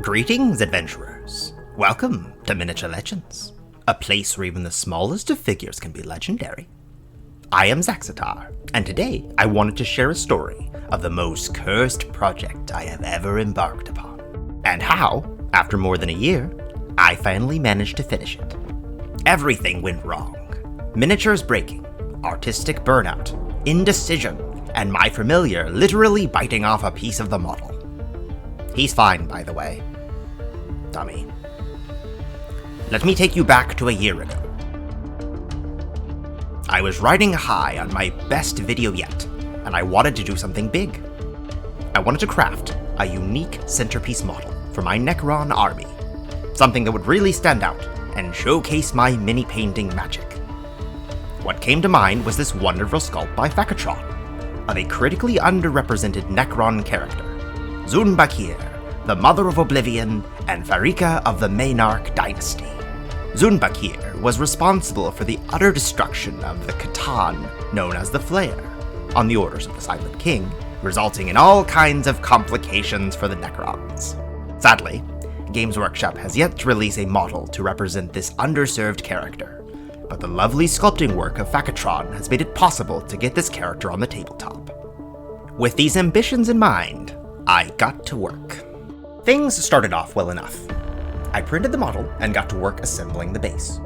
Greetings, adventurers. Welcome to Miniature Legends, a place where even the smallest of figures can be legendary. I am Xun'Bakyr, and today I wanted to share a story of the most cursed project I have ever embarked upon, and how, after more than a year, I finally managed to finish it. Everything went wrong. Miniatures breaking, artistic burnout, indecision, and my familiar literally biting off a piece of the model. He's fine, by the way. Dummy. Let me take you back to a year ago. I was riding high on my best video yet, and I wanted to do something big. I wanted to craft a unique centerpiece model for my Necron army, something that would really stand out and showcase my mini-painting magic. What came to mind was this wonderful sculpt by Vgen of a critically underrepresented Necron character, Xun'Bakyr, the Mother of Oblivion and Farika of the Maynarch dynasty. Xun'Bakyr was responsible for the utter destruction of the Catan known as the Flare, on the orders of the Silent King, resulting in all kinds of complications for the Necrons. Sadly, Games Workshop has yet to release a model to represent this underserved character, but the lovely sculpting work of Vgen has made it possible to get this character on the tabletop. With these ambitions in mind, I got to work. Things started off well enough. I printed the model and got to work assembling the base.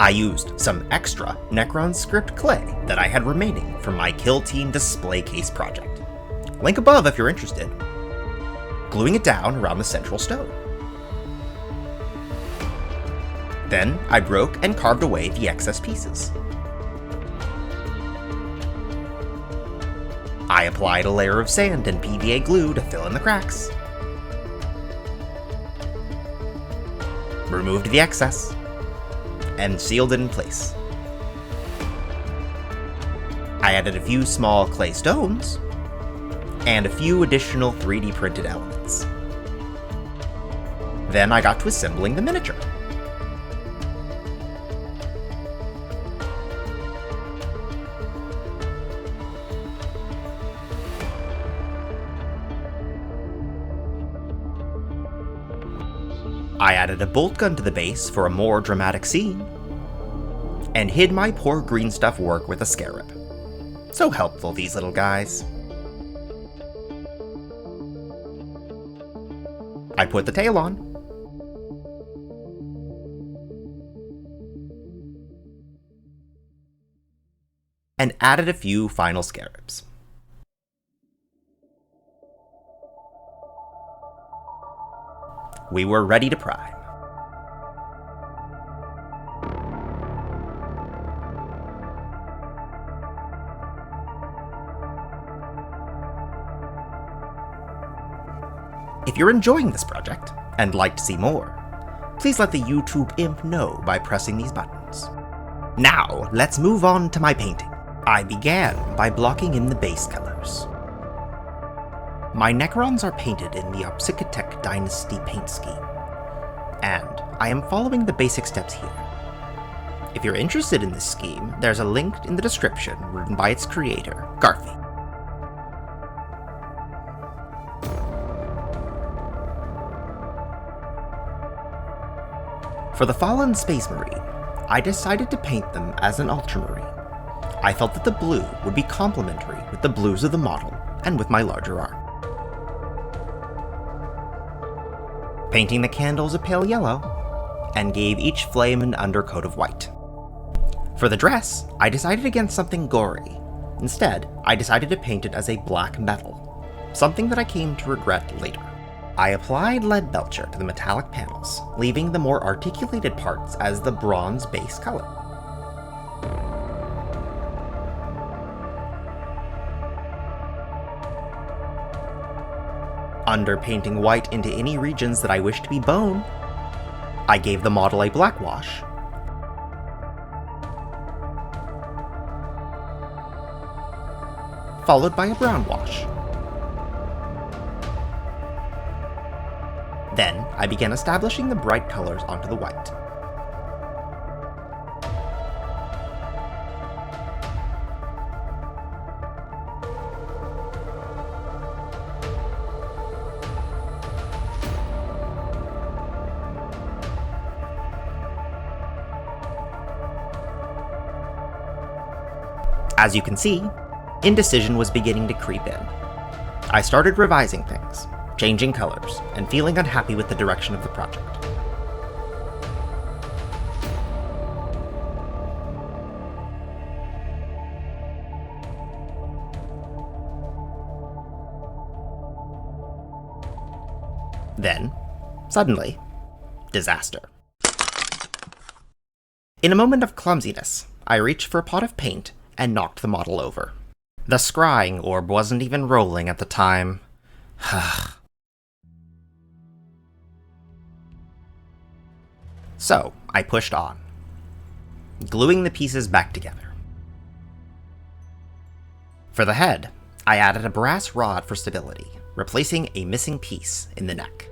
I used some extra Necron script clay that I had remaining from my Kill Team display case project. Link above if you're interested. Gluing it down around the central stone. Then I broke and carved away the excess pieces. I applied a layer of sand and PVA glue to fill in the cracks. Removed the excess, and sealed it in place. I added a few small clay stones, and a few additional 3D printed elements. Then I got to assembling the miniature. I added a bolt gun to the base for a more dramatic scene, and hid my poor green stuff work with a scarab. So helpful, these little guys. I put the tail on, and added a few final scarabs. We were ready to prime. If you're enjoying this project and like to see more, please let the YouTube imp know by pressing these buttons. Now, let's move on to my painting. I began by blocking in the base colors. My Necrons are painted in the Occiputek dynasty paint scheme, and I am following the basic steps here. If you're interested in this scheme, there's a link in the description written by its creator, Garfy. For the Fallen Space Marine, I decided to paint them as an ultramarine. I felt that the blue would be complementary with the blues of the model and with my larger arm. Painting the candles a pale yellow, and gave each flame an undercoat of white. For the dress, I decided against something gory. Instead, I decided to paint it as a black metal, something that I came to regret later. I applied lead belcher to the metallic panels, leaving the more articulated parts as the bronze base color. Under painting white into any regions that I wish to be bone, I gave the model a black wash, followed by a brown wash. Then, I began establishing the bright colors onto the white. As you can see, indecision was beginning to creep in. I started revising things, changing colors, and feeling unhappy with the direction of the project. Then, suddenly, disaster. In a moment of clumsiness, I reached for a pot of paint and knocked the model over. The scrying orb wasn't even rolling at the time. So, I pushed on, gluing the pieces back together. For the head, I added a brass rod for stability, replacing a missing piece in the neck.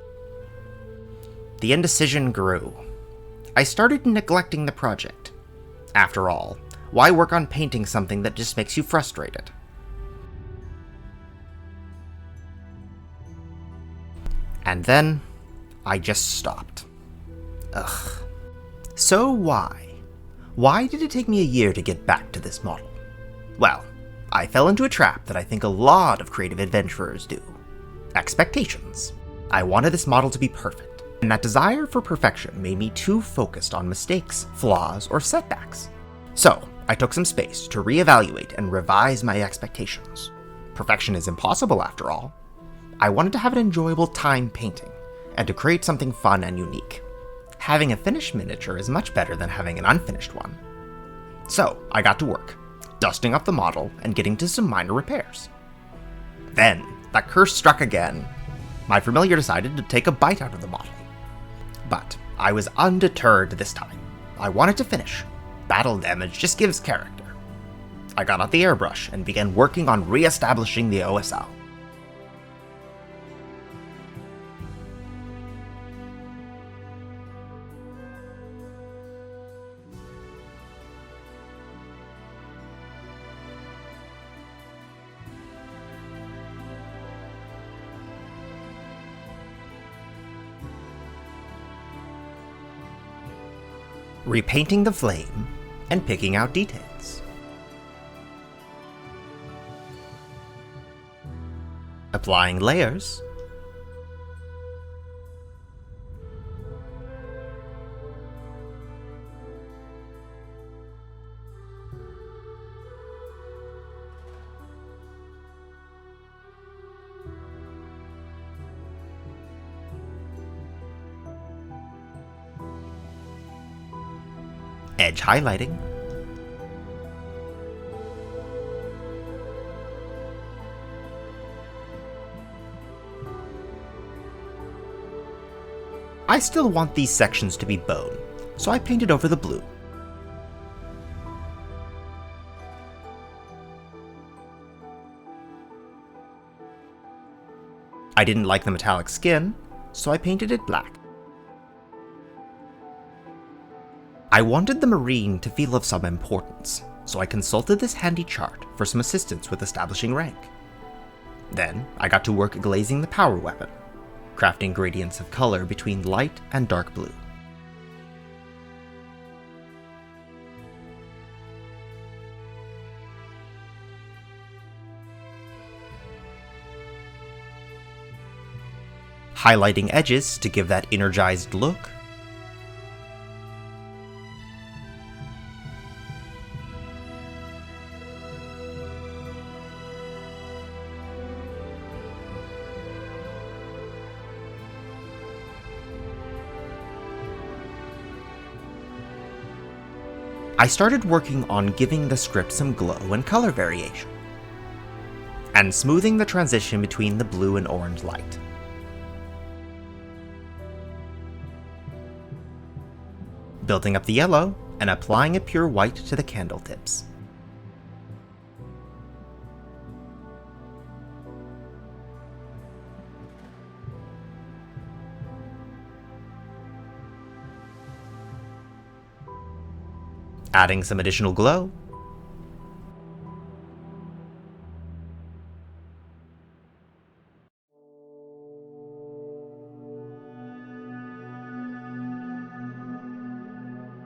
The indecision grew. I started neglecting the project. After all, why work on painting something that just makes you frustrated? And then, I just stopped. Ugh. So why? Why did it take me a year to get back to this model? Well, I fell into a trap that I think a lot of creative adventurers do. Expectations. I wanted this model to be perfect, and that desire for perfection made me too focused on mistakes, flaws, or setbacks. So, I took some space to reevaluate and revise my expectations. Perfection is impossible after all. I wanted to have an enjoyable time painting, and to create something fun and unique. Having a finished miniature is much better than having an unfinished one. So, I got to work, dusting up the model and getting to some minor repairs. Then, that curse struck again. My familiar decided to take a bite out of the model. But I was undeterred this time. I wanted to finish. Battle damage just gives character. I got out the airbrush and began working on re-establishing the OSL. Repainting the flame, and picking out details. Applying layers. Edge highlighting. I still want these sections to be bone, so I painted over the blue. I didn't like the metallic skin, so I painted it black. I wanted the marine to feel of some importance, so I consulted this handy chart for some assistance with establishing rank. Then, I got to work glazing the power weapon, crafting gradients of color between light and dark blue. Highlighting edges to give that energized look. I started working on giving the script some glow and color variation, and smoothing the transition between the blue and orange light. Building up the yellow and applying a pure white to the candle tips. Adding some additional glow.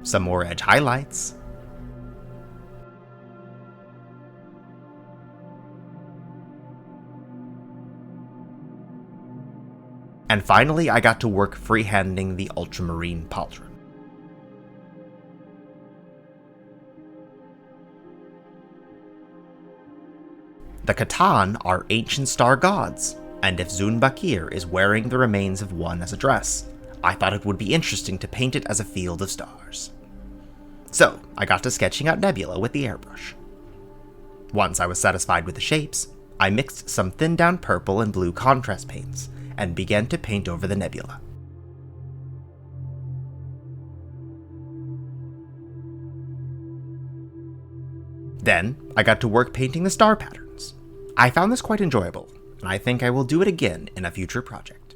Some more edge highlights. And finally, I got to work freehanding the ultramarine pauldron. The Catan are ancient star gods, and if Xun'Bakyr is wearing the remains of one as a dress, I thought it would be interesting to paint it as a field of stars. So, I got to sketching out Nebula with the airbrush. Once I was satisfied with the shapes, I mixed some thinned down purple and blue contrast paints, and began to paint over the nebula. Then, I got to work painting the star patterns. I found this quite enjoyable, and I think I will do it again in a future project.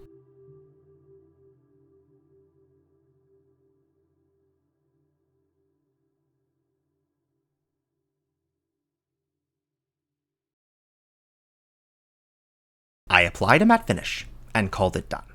I applied a matte finish, and called it done.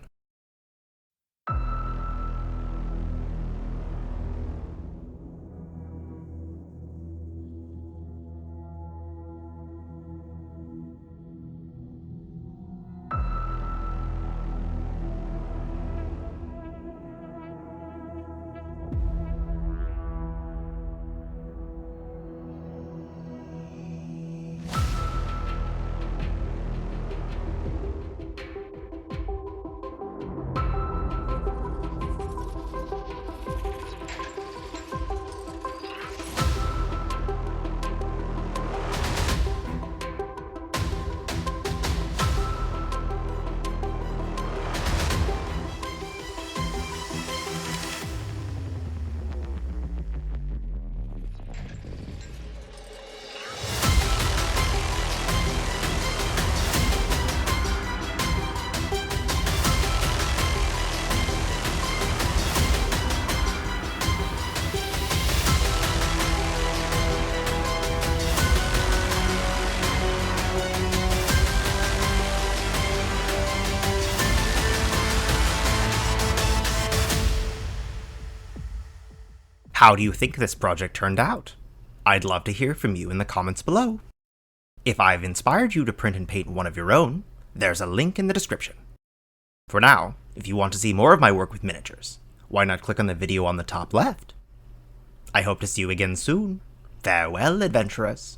How do you think this project turned out? I'd love to hear from you in the comments below. If I've inspired you to print and paint one of your own, there's a link in the description. For now, if you want to see more of my work with miniatures, why not click on the video on the top left? I hope to see you again soon. Farewell, adventurers.